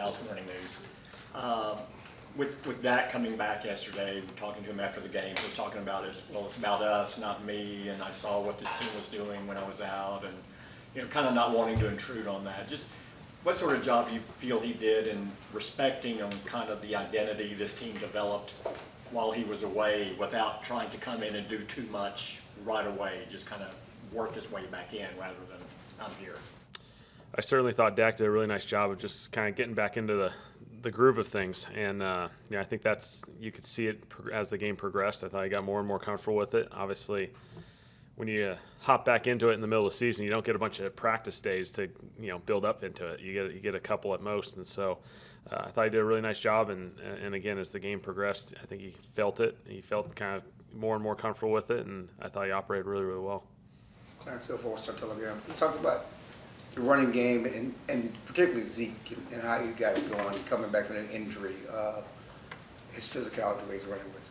Dallas Morning News. With Dak coming back yesterday, talking to him after the game, he was talking about it. Well, it's about us, not me, and I saw what this team was doing when I was out, and kind of not wanting to intrude on that. Just what sort of job do you feel he did in respecting kind of the identity this team developed while he was away, without trying to come in and do too much right away, just kind of work his way back in rather than I'm here? I certainly thought Dak did a really nice job of just kind of getting back into the groove of things, and I think you could see it as the game progressed. I thought he got more and more comfortable with it. Obviously, when you hop back into it in the middle of the season, you don't get a bunch of practice days to build up into it. You get a couple at most, and so I thought he did a really nice job. And again, as the game progressed, I think he felt it. He felt kind of more and more comfortable with it, and I thought he operated really, really well. Clarence Hill, Four-Star Telegram. You talked about the running game and particularly Zeke and how he got it going, coming back from an injury, his physicality, the way he's running with.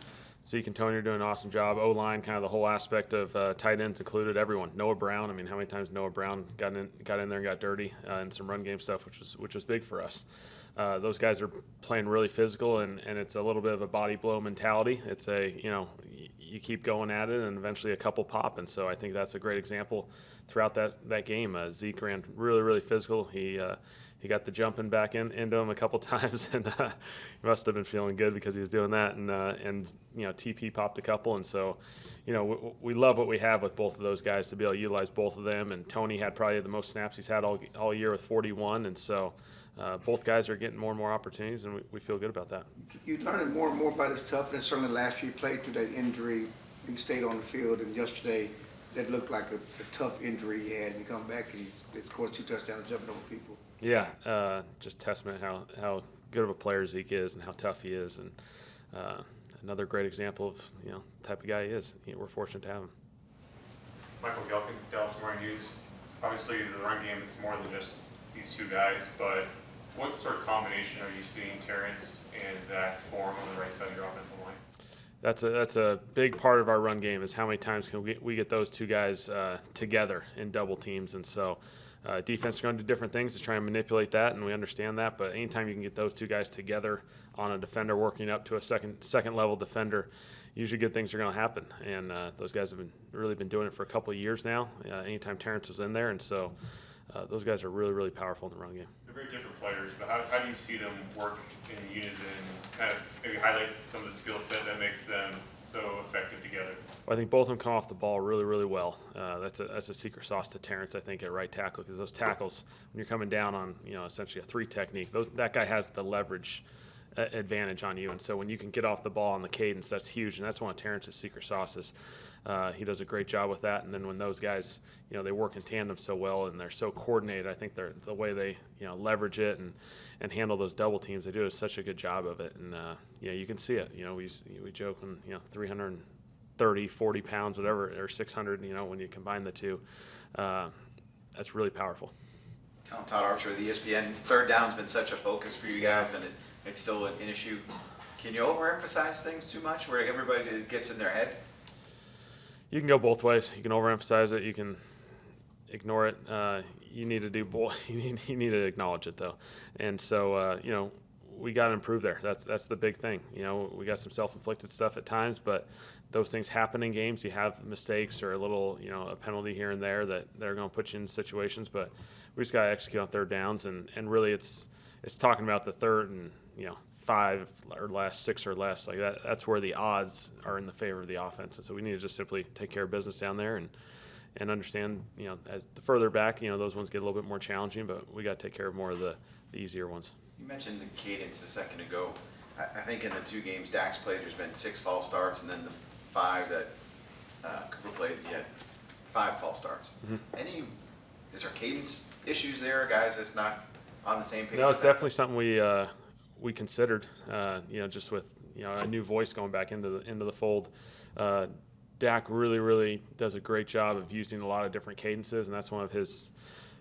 Zeke and Tony are doing an awesome job. O-line, kind of the whole aspect of tight ends included, everyone. Noah Brown, I mean, how many times Noah Brown got in there and got dirty in some run game stuff, which was big for us. Those guys are playing really physical, and it's a little bit of a body blow mentality. It's you keep going at it, and eventually a couple pop. And so I think that's a great example throughout that game. Zeke ran really, really physical. He got the jumping back into him a couple times, and he must have been feeling good because he was doing that. And TP popped a couple, and so we love what we have with both of those guys to be able to utilize both of them. And Tony had probably the most snaps he's had all year with 41, and so both guys are getting more and more opportunities, and we feel good about that. You're learning more and more about his toughness. Certainly last year he played through that injury and stayed on the field, and yesterday that looked like a tough injury he had, and he come back and he's scored 2 touchdowns jumping over people. Yeah, just testament how good of a player Zeke is and how tough he is, and another great example of the type of guy he is. We're fortunate to have him. Michael Gallup, Dallas Morning News. Obviously, the run game, it's more than just these two guys, but what sort of combination are you seeing Terrence and Zach form on the right side of your offensive line? That's a big part of our run game, is how many times can we get those two guys together in double teams. And so defense is going to do different things to try and manipulate that, and we understand that. But anytime you can get those two guys together on a defender working up to a second level defender, usually good things are going to happen. And those guys have really been doing it for a couple of years now, anytime Terrence was in there. And so those guys are really, really powerful in the run game. They're very different players, but how do you see them work in unison, kind of maybe highlight some of the skill set that makes them so effective together? Well, I think both of them come off the ball really, really well. That's a secret sauce to Terrence, I think, at right tackle, because those tackles, when you're coming down on essentially a 3 technique, that guy has the leverage advantage on you, and so when you can get off the ball on the cadence, that's huge, and that's one of Terrence's secret sauces. He does a great job with that, and then when those guys, they work in tandem so well and they're so coordinated, I think the way they leverage it and handle those double teams, they do such a good job of it. And you can see it. We joke when 330, 40 pounds, whatever, or 600, when you combine the two, that's really powerful. Todd Archer of the ESPN. Third down's been such a focus for you guys, and it's still an issue. Can you overemphasize things too much, where everybody gets in their head? You can go both ways. You can overemphasize it. You can ignore it. You need to do both. You need to acknowledge it, though. And so, we got to improve there. That's the big thing. We got some self-inflicted stuff at times, but those things happen in games. You have mistakes or a little, a penalty here and there that are going to put you in situations. But we just got to execute on third downs, and really it's talking about the third and 5 or less, 6 or less, like that. That's where the odds are in the favor of the offense. And so we need to just simply take care of business down there and understand, as the further back, those ones get a little bit more challenging, but we got to take care of more of the easier ones. You mentioned the cadence a second ago. I think in the 2 games Dak's played, there's been 6 false starts, and then the 5 that Cooper played, he had 5 false starts. Mm-hmm. Is there cadence issues there, guys, that's not on the same page? No, it's definitely something we considered, just with a new voice going back into the fold. Dak really, really does a great job of using a lot of different cadences, and that's one of his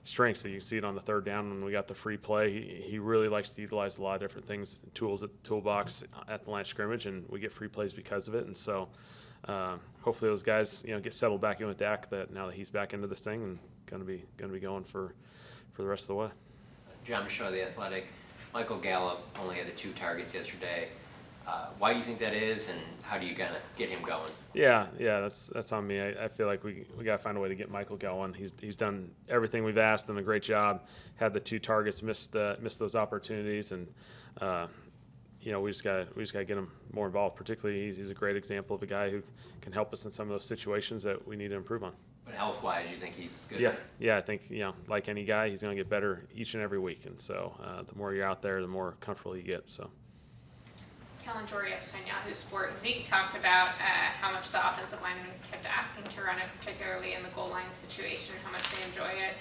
strengths. So you can see it on the third down when we got the free play. He really likes to utilize a lot of different things, tools at the toolbox at the line of scrimmage, and we get free plays because of it. And so hopefully those guys get settled back in with Dak, that now that he's back into this thing and going to be going for the rest of the way. John Michelle, The Athletic. Michael Gallup only had the 2 targets yesterday. Why do you think that is, and how do you kind of get him going? Yeah, that's on me. I feel like we got to find a way to get Michael going. He's done everything we've asked, done a great job. Had the 2 targets, missed those opportunities, and we just got to get him more involved. Particularly, he's a great example of a guy who can help us in some of those situations that we need to improve on. But health-wise, you think he's good? Yeah. I think like any guy, he's going to get better each and every week, and so the more you're out there, the more comfortable you get. So. Kellen Moore on Yahoo Sports. Zeke talked about how much the offensive linemen kept asking to run it, particularly in the goal line situation, how much they enjoy it.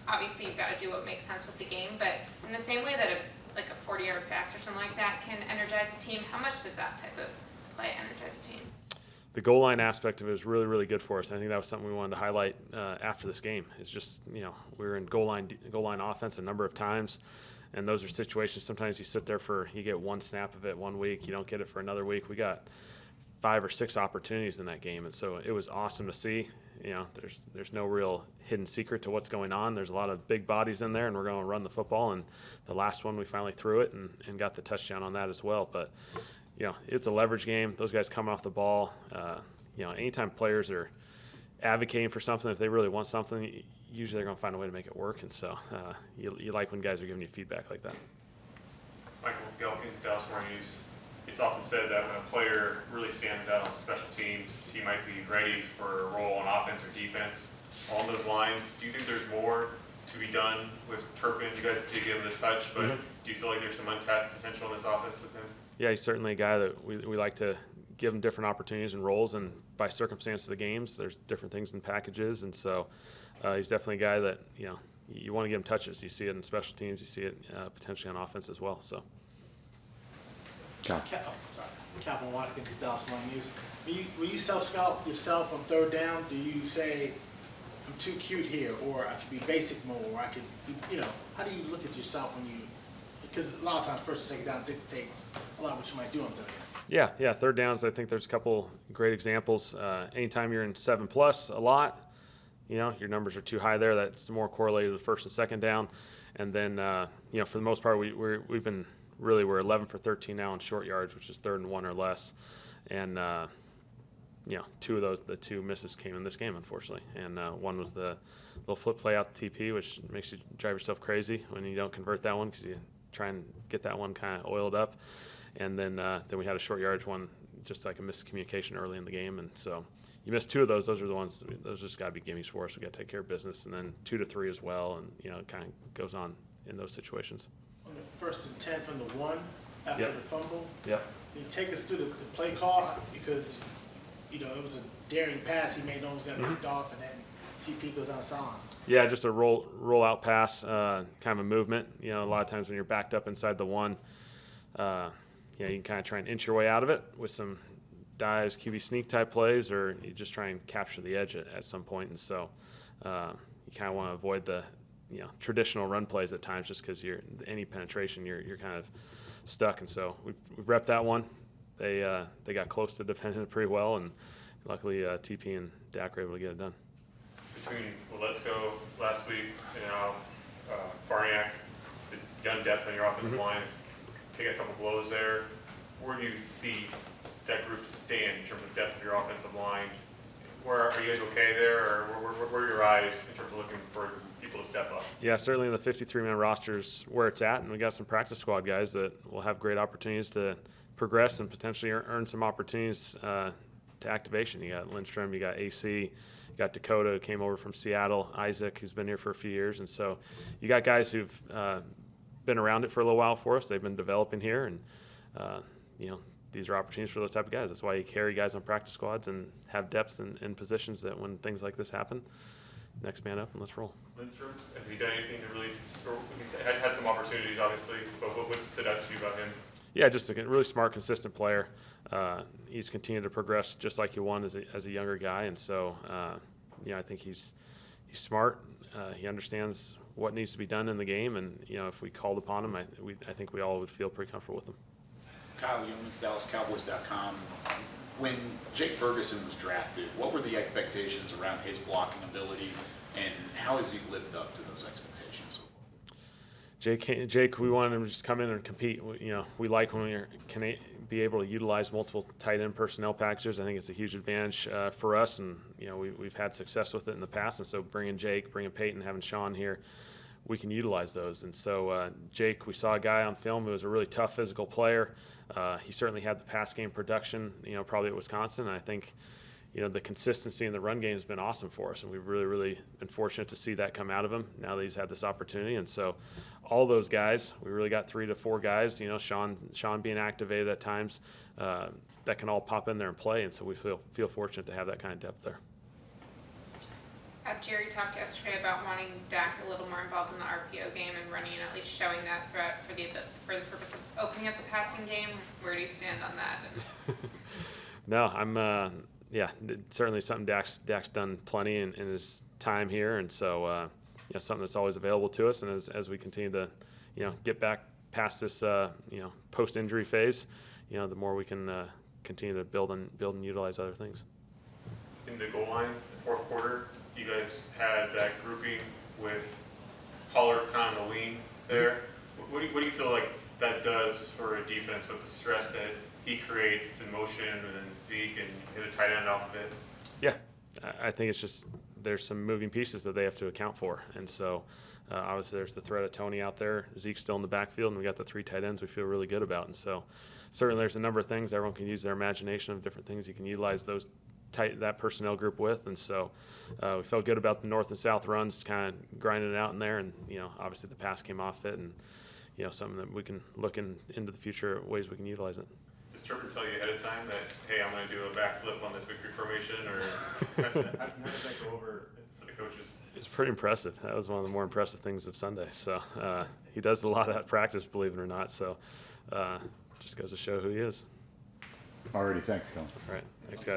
Obviously, you've got to do what makes sense with the game, but in the same way that a 40-yard pass or something like that can energize a team, how much does that type of play energize a team? The goal line aspect of it was really, really good for us. I think that was something we wanted to highlight after this game. It's just, we were in goal line offense a number of times. And those are situations, sometimes you get 1 snap of it 1 week, you don't get it for another week. We got 5 or 6 opportunities in that game, and so it was awesome to see. There's no real hidden secret to what's going on. There's a lot of big bodies in there, and we're going to run the football. And the last one, we finally threw it and got the touchdown on that as well. But, it's a leverage game. Those guys come off the ball. Anytime players are advocating for something, if they really want something, usually they're going to find a way to make it work, and so you like when guys are giving you feedback like that. Michael Gallup, Dallas Morning News. It's often said that when a player really stands out on special teams, he might be ready for a role on offense or defense. Along those lines, do you think there's more to be done with Turpin? You guys did give him the touch, but do you feel like there's some untapped potential in this offense with him? Yeah, he's certainly a guy that we like to give him different opportunities and roles, and by circumstance of the games, there's different things in packages, and so he's definitely a guy that you want to give him touches. You see it in special teams, you see it potentially on offense as well. So. Calvin Watkins, Dallas Morning News. When you self-scout yourself on 3rd down, do you say, I'm too cute here, or I could be basic mode, or I could be, how do you look at yourself when you, because a lot of times 1st and 2nd down dictates a lot of what you might do on 3rd down. Yeah, 3rd downs, I think there's a couple great examples. Anytime you're in 7+ a lot, your numbers are too high there. That's more correlated with 1st and 2nd down. And then, for the most part, we've been we're 11 for 13 now in short yards, which is 3rd and 1 or less. And, 2 of those, the 2 misses came in this game, unfortunately. And one was the little flip play out the TP, which makes you drive yourself crazy when you don't convert that one because you try and get that one kind of oiled up. And then we had a short yardage one, just like a miscommunication early in the game. And so you missed 2 of those. Those are the ones, those just got to be gimmies for us. We got to take care of business. And then 2 to 3 as well. And, it kind of goes on in those situations. On the 1st and 10 from the 1 after the fumble, Yep. can you take us through the play call? Because, it was a daring pass he made, almost got knocked off, and then TP goes out of silence. Yeah, just a roll out pass, kind of a movement. A lot of times when you're backed up inside the 1, you can kind of try and inch your way out of it with some dives, QB sneak type plays, or you just try and capture the edge at some point. And so you kind of want to avoid the traditional run plays at times, just because any penetration you're kind of stuck. And so we've repped that one. They got close to defending it pretty well, and luckily TP and Dak were able to get it done. Between Let's-Go last week and now Farniak, the gun depth on your offensive line, take a couple blows there. Where do you see that group stand in terms of depth of your offensive line? Are you guys okay there, or where are your eyes in terms of looking for people to step up? Yeah, certainly the 53-man roster's where it's at, and we got some practice squad guys that will have great opportunities to progress and potentially earn some opportunities to activation. You got Lindstrom, you got AC, you got Dakota, who came over from Seattle, Isaac, who's been here for a few years, and so you got guys who've been around it for a little while for us. They've been developing here, and these are opportunities for those type of guys. That's why you carry guys on practice squads and have depth in positions that when things like this happen, next man up and let's roll. Lindstrom, has he done anything to really, he's had some opportunities obviously, but what stood out to you about him? Yeah, just a really smart, consistent player. He's continued to progress just like he won as a younger guy, and so I think he's smart. He understands what needs to be done in the game, and if we called upon him, I think we all would feel pretty comfortable with him. Kyle Youmans, DallasCowboys.com. When Jake Ferguson was drafted, what were the expectations around his blocking ability, and how has he lived up to those expectations so far? Jake, we want him to just come in and compete. We like when we can be able to utilize multiple tight end personnel packages. I think it's a huge advantage for us, and we've had success with it in the past. And so bringing Jake, bringing Peyton, having Sean here, we can utilize those. And so Jake, we saw a guy on film who was a really tough physical player. He certainly had the pass game production, probably at Wisconsin. And I think the consistency in the run game has been awesome for us, and we've really, really been fortunate to see that come out of him now that he's had this opportunity. And so all those guys, we really got 3 to 4 guys, Sean being activated at times, that can all pop in there and play. And so we feel fortunate to have that kind of depth there. Jerry talked yesterday about wanting Dak a little more involved in the RPO game and running and at least showing that threat for the purpose of opening up the passing game. Where do you stand on that? No, I'm certainly something Dak's done plenty in his time here, and so something that's always available to us. And as we continue to get back past this post-injury phase, the more we can continue to build and utilize other things. In the goal line, the fourth quarter, you guys had that grouping with Pollard kind of in the wing there. What do you feel like that does for a defense with the stress that he creates in motion, and then Zeke and hit a tight end off of it? Yeah, I think it's just there's some moving pieces that they have to account for. And so obviously there's the threat of Tony out there. Zeke's still in the backfield, and we got the 3 tight ends we feel really good about. And so certainly there's a number of things. Everyone can use their imagination of different things you can utilize that personnel group with. And so we felt good about the north and south runs, kind of grinding it out in there. And, obviously the pass came off it, and, something that we can look into the future ways we can utilize it. Does Turpin tell you ahead of time that, hey, I'm going to do a backflip on this victory formation, or how does that go over for the coaches? It's pretty impressive. That was one of the more impressive things of Sunday. So he does a lot of that practice, believe it or not. So just goes to show who he is. Alrighty, thanks, Kellen. All right. Thanks, guys.